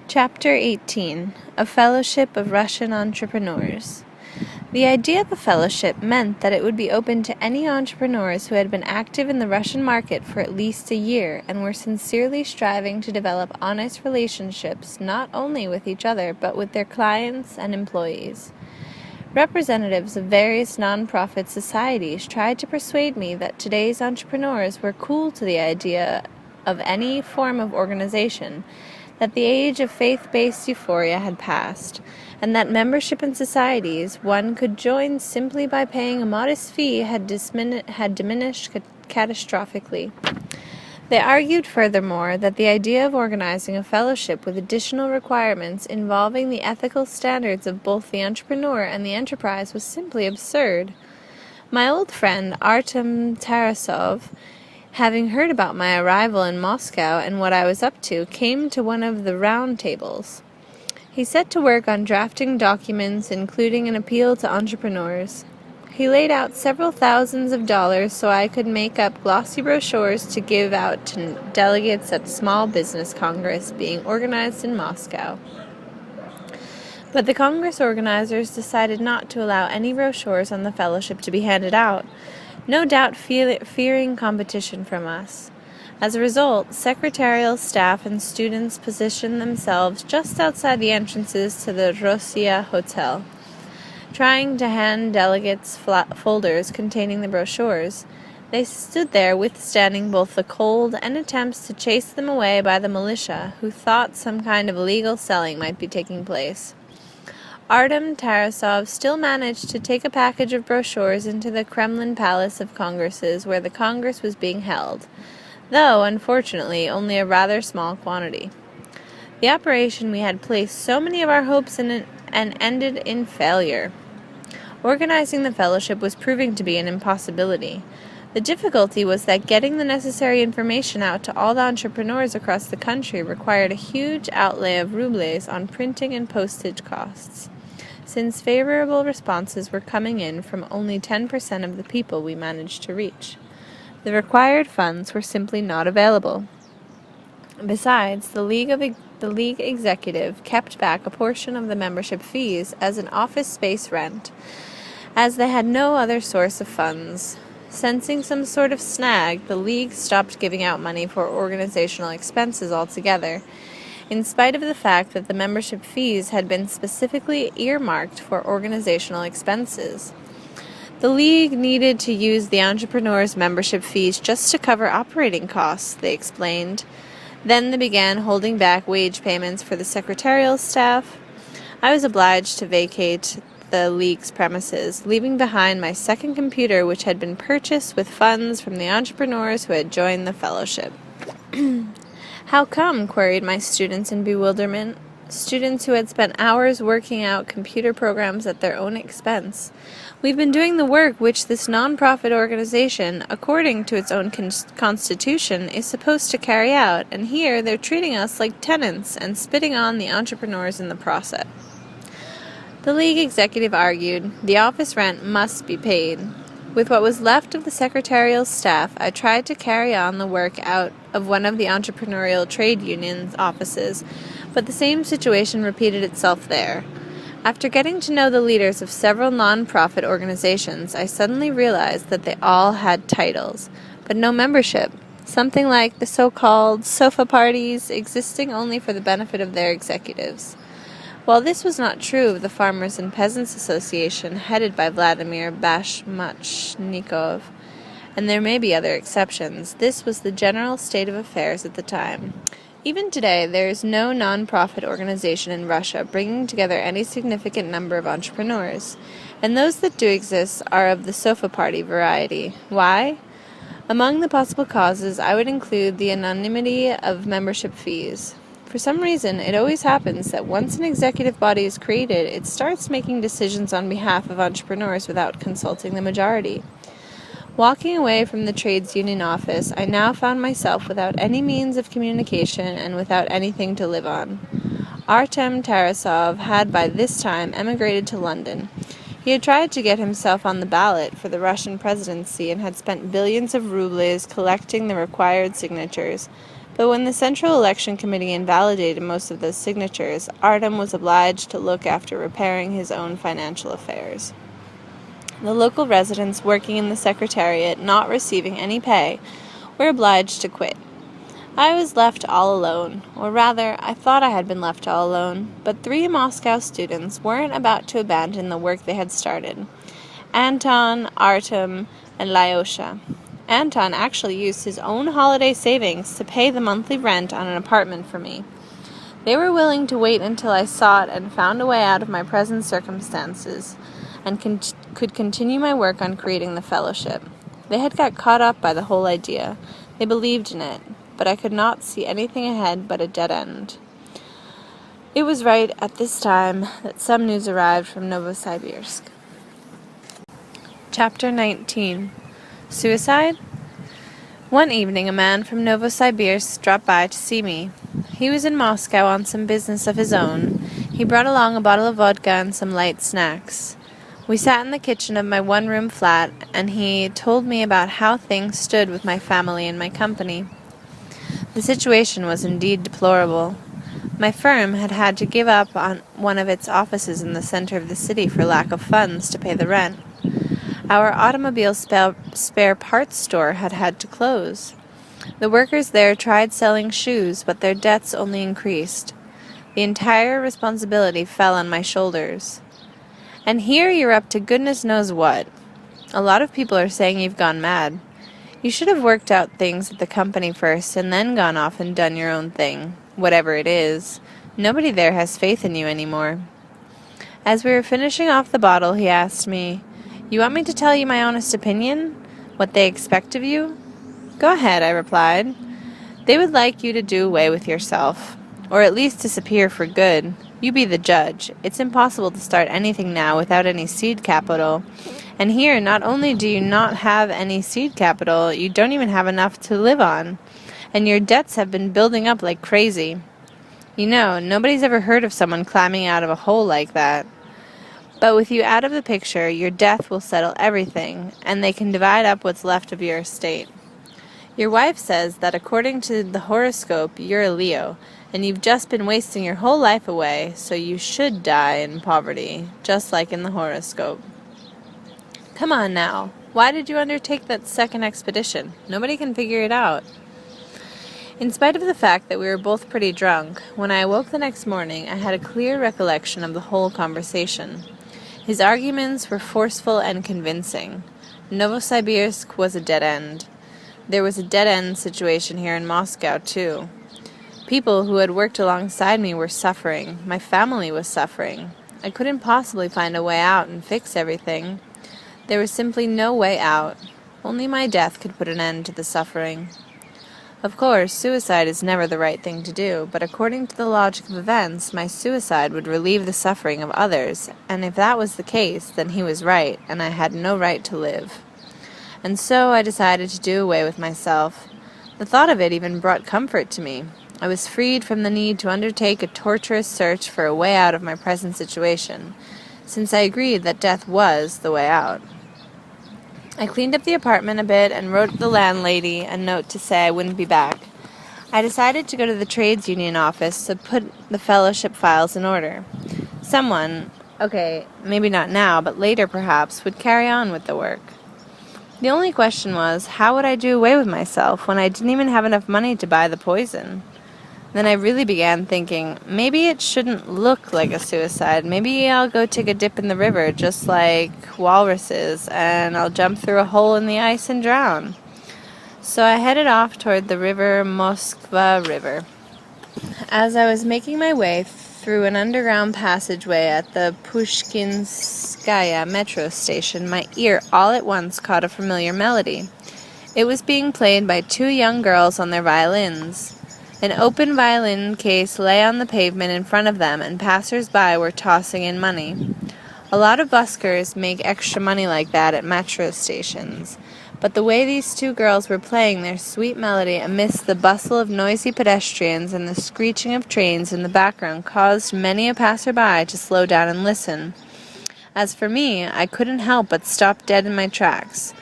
Chapter 18. A Fellowship of Russian Entrepreneurs. The idea of a fellowship meant that it would be open to any entrepreneurs who had been active in the Russian market for at least a year and were sincerely striving to develop honest relationships not only with each other but with their clients and employees. Representatives of various non-profit societies tried to persuade me that today's entrepreneurs were cool to the idea of any form of organization, that the age of faith-based euphoria had passed, and that membership in societies one could join simply by paying a modest fee had diminished catastrophically. They argued furthermore that the idea of organizing a fellowship with additional requirements involving the ethical standards of both the entrepreneur and the enterprise was simply absurd. My old friend Artem Tarasov, having heard about my arrival in Moscow and what I was up to, came to one of the round tables. He set to work on drafting documents, including an appeal to entrepreneurs. He laid out several thousands of dollars so I could make up glossy brochures to give out to delegates at a small business congress being organized in Moscow. But the congress organizers decided not to allow any brochures on the fellowship to be handed out, no doubt fearing competition from us. As a result, secretarial staff and students positioned themselves just outside the entrances to the Rossiya Hotel, trying to hand delegates folders containing the brochures. They stood there withstanding both the cold and attempts to chase them away by the militia, who thought some kind of illegal selling might be taking place. Artem Tarasov still managed to take a package of brochures into the Kremlin Palace of Congresses where the Congress was being held, though, unfortunately, only a rather small quantity. The operation we had placed so many of our hopes in and ended in failure. Organizing the fellowship was proving to be an impossibility. The difficulty was that getting the necessary information out to all the entrepreneurs across the country required a huge outlay of rubles on printing and postage costs, since favorable responses were coming in from only 10% of the people we managed to reach. The required funds were simply not available. Besides, the League executive kept back a portion of the membership fees as an office space rent, as they had no other source of funds. Sensing some sort of snag, the League stopped giving out money for organizational expenses altogether, in spite of the fact that the membership fees had been specifically earmarked for organizational expenses. The League needed to use the entrepreneurs' membership fees just to cover operating costs, they explained. Then they began holding back wage payments for the secretarial staff. I was obliged to vacate the League's premises, leaving behind my second computer, which had been purchased with funds from the entrepreneurs who had joined the fellowship. How come? Queried my students in bewilderment. Students who had spent hours working out computer programs at their own expense. We've been doing the work which this non-profit organization, according to its own constitution, is supposed to carry out, and here they're treating us like tenants and spitting on the entrepreneurs in the process. The League executive argued the office rent must be paid. With what was left of the secretarial staff, I tried to carry on the work out of one of the entrepreneurial trade unions' offices, but the same situation repeated itself there. After getting to know the leaders of several non-profit organizations, I suddenly realized that they all had titles, but no membership, something like the so-called sofa parties existing only for the benefit of their executives. While this was not true of the Farmers and Peasants Association headed by Vladimir Megré, and there may be other exceptions, this was the general state of affairs at the time. Even today, there is no non-profit organization in Russia bringing together any significant number of entrepreneurs, and those that do exist are of the sofa party variety. Why? Among the possible causes, I would include the anonymity of membership fees. For some reason, it always happens that once an executive body is created, it starts making decisions on behalf of entrepreneurs without consulting the majority. Walking away from the trades union office, I now found myself without any means of communication and without anything to live on. Artem Tarasov had by this time emigrated to London. He had tried to get himself on the ballot for the Russian presidency and had spent billions of rubles collecting the required signatures, But when the Central Election Committee invalidated most of those signatures, Artem was obliged to look after repairing his own financial affairs. The local residents working in the Secretariat, not receiving any pay, were obliged to quit. I was left all alone, or rather, I thought I had been left all alone, but 3 Moscow students weren't about to abandon the work they had started. Anton, Artem, and Lyosha. Anton actually used his own holiday savings to pay the monthly rent on an apartment for me. They were willing to wait until I sought and found a way out of my present circumstances, and could continue my work on creating the fellowship. They had got caught up by the whole idea. They believed in it, but I could not see anything ahead but a dead end. It was right at this time that some news arrived from Novosibirsk. Chapter 19. Suicide? One evening a man from Novosibirsk dropped by to see me. He was in Moscow on some business of his own. He brought along a bottle of vodka and some light snacks. We sat in the kitchen of my one-room flat, and he told me about how things stood with my family and my company. The situation was indeed deplorable. My firm had had to give up on one of its offices in the center of the city for lack of funds to pay the rent. Our automobile spare parts store had had to close. The workers there tried selling shoes, but their debts only increased. The entire responsibility fell on my shoulders. And here you're up to goodness knows what. A lot of people are saying you've gone mad. You should have worked out things at the company first and then gone off and done your own thing, whatever it is. Nobody there has faith in you anymore. As we were finishing off the bottle, he asked me, "You want me to tell you my honest opinion? What they expect of you?" "Go ahead," I replied. "They would like you to do away with yourself, or at least disappear for good. You be the judge. It's impossible to start anything now without any seed capital. And here, not only do you not have any seed capital, you don't even have enough to live on. And your debts have been building up like crazy. You know, nobody's ever heard of someone climbing out of a hole like that. But with you out of the picture, your death will settle everything, and they can divide up what's left of your estate. Your wife says that according to the horoscope, you're a Leo, and you've just been wasting your whole life away, so you should die in poverty, just like in the horoscope. Come on now, why did you undertake that second expedition? Nobody can figure it out." In spite of the fact that we were both pretty drunk, when I awoke the next morning, I had a clear recollection of the whole conversation. His arguments were forceful and convincing. Novosibirsk was a dead end. There was a dead-end situation here in Moscow, too. People who had worked alongside me were suffering. My family was suffering. I couldn't possibly find a way out and fix everything. There was simply no way out. Only my death could put an end to the suffering. Of course, suicide is never the right thing to do, but according to the logic of events, my suicide would relieve the suffering of others, and if that was the case, then he was right, and I had no right to live. And so I decided to do away with myself. The thought of it even brought comfort to me. I was freed from the need to undertake a torturous search for a way out of my present situation, since I agreed that death was the way out. I cleaned up the apartment a bit and wrote the landlady a note to say I wouldn't be back. I decided to go to the trades union office to put the fellowship files in order. Someone, okay, maybe not now, but later perhaps, would carry on with the work. The only question was, how would I do away with myself when I didn't even have enough money to buy the poison? Then I really began thinking, maybe it shouldn't look like a suicide. Maybe I'll go take a dip in the river, just like walruses, and I'll jump through a hole in the ice and drown. So I headed off toward the river Moskva River. As I was making my way through an underground passageway at the Pushkinskaya metro station, my ear all at once caught a familiar melody. It was being played by 2 young girls on their violins. An open violin case lay on the pavement in front of them, and passers-by were tossing in money. A lot of buskers make extra money like that at metro stations, but the way these 2 girls were playing their sweet melody amidst the bustle of noisy pedestrians and the screeching of trains in the background caused many a passer-by to slow down and listen. As for me, I couldn't help but stop dead in my tracks.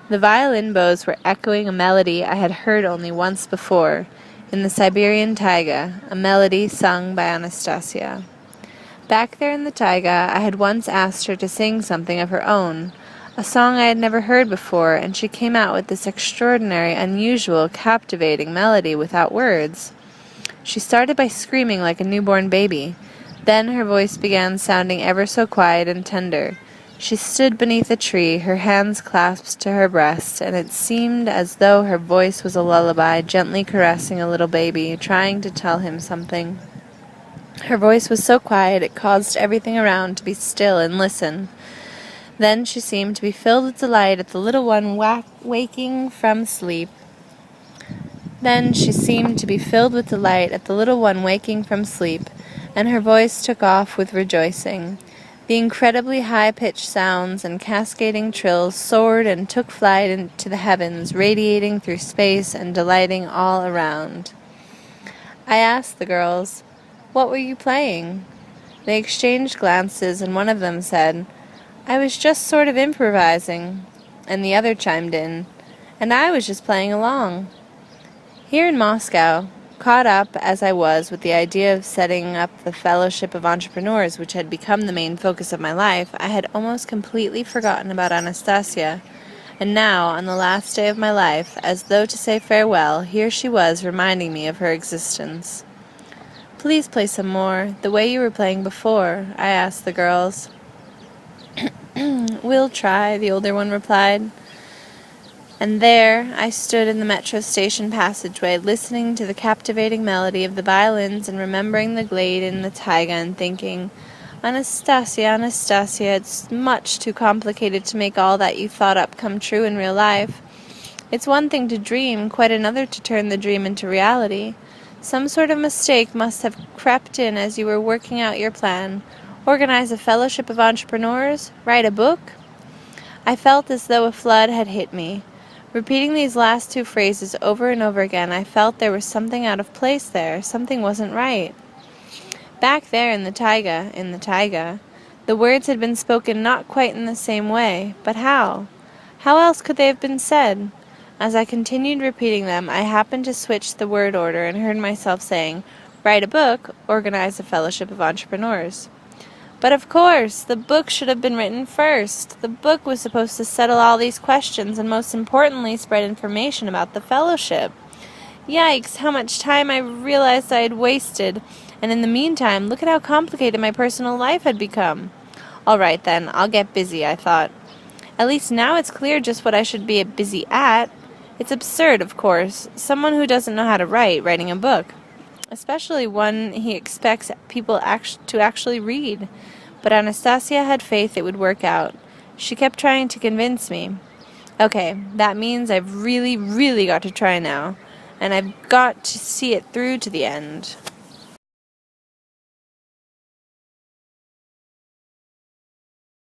The violin bows were echoing a melody I had heard only once before. in the Siberian taiga, a melody sung by Anastasia. Back there in the taiga, I had once asked her to sing something of her own, a song I had never heard before, and she came out with this extraordinary, unusual, captivating melody without words. She started by screaming like a newborn baby. Then her voice began sounding ever so quiet and tender. She stood beneath a tree, her hands clasped to her breast, and it seemed as though her voice was a lullaby, gently caressing a little baby, trying to tell him something. Her voice was so quiet it caused everything around to be still and listen. Then she seemed to be filled with delight at the little one waking from sleep. And her voice took off with rejoicing. The incredibly high-pitched sounds and cascading trills soared and took flight into the heavens, radiating through space and delighting all around. I asked the girls, "What were you playing?" They exchanged glances, and one of them said, "I was just sort of improvising." And the other chimed in, "And I was just playing along." Here in Moscow, caught up as I was with the idea of setting up the Fellowship of Entrepreneurs, which had become the main focus of my life, I had almost completely forgotten about Anastasia. And now, on the last day of my life, as though to say farewell, here she was reminding me of her existence. "Please play some more, the way you were playing before," I asked the girls. "We'll try," the older one replied. And there I stood in the metro station passageway, listening to the captivating melody of the violins and remembering the glade in the taiga and thinking, "Anastasia, Anastasia, it's much too complicated to make all that you thought up come true in real life. It's one thing to dream, quite another to turn the dream into reality. Some sort of mistake must have crept in as you were working out your plan. Organize a fellowship of entrepreneurs? Write a book?" I felt as though a flood had hit me. Repeating these last two phrases over and over again, I felt there was something out of place there. Something wasn't right. Back there in the taiga, the words had been spoken not quite in the same way. But how? How else could they have been said? As I continued repeating them, I happened to switch the word order and heard myself saying, "Write a book, organize a fellowship of entrepreneurs." But of course, the book should have been written first. The book was supposed to settle all these questions and most importantly spread information about the fellowship. Yikes, how much time I realized I had wasted. And in the meantime, look at how complicated my personal life had become. All right then, I'll get busy, I thought. At least now it's clear just what I should be busy at. It's absurd, of course. Someone who doesn't know how to writing a book. Especially one he expects people to actually read. But Anastasia had faith it would work out. She kept trying to convince me. Okay, that means I've really, really got to try now. And I've got to see it through to the end.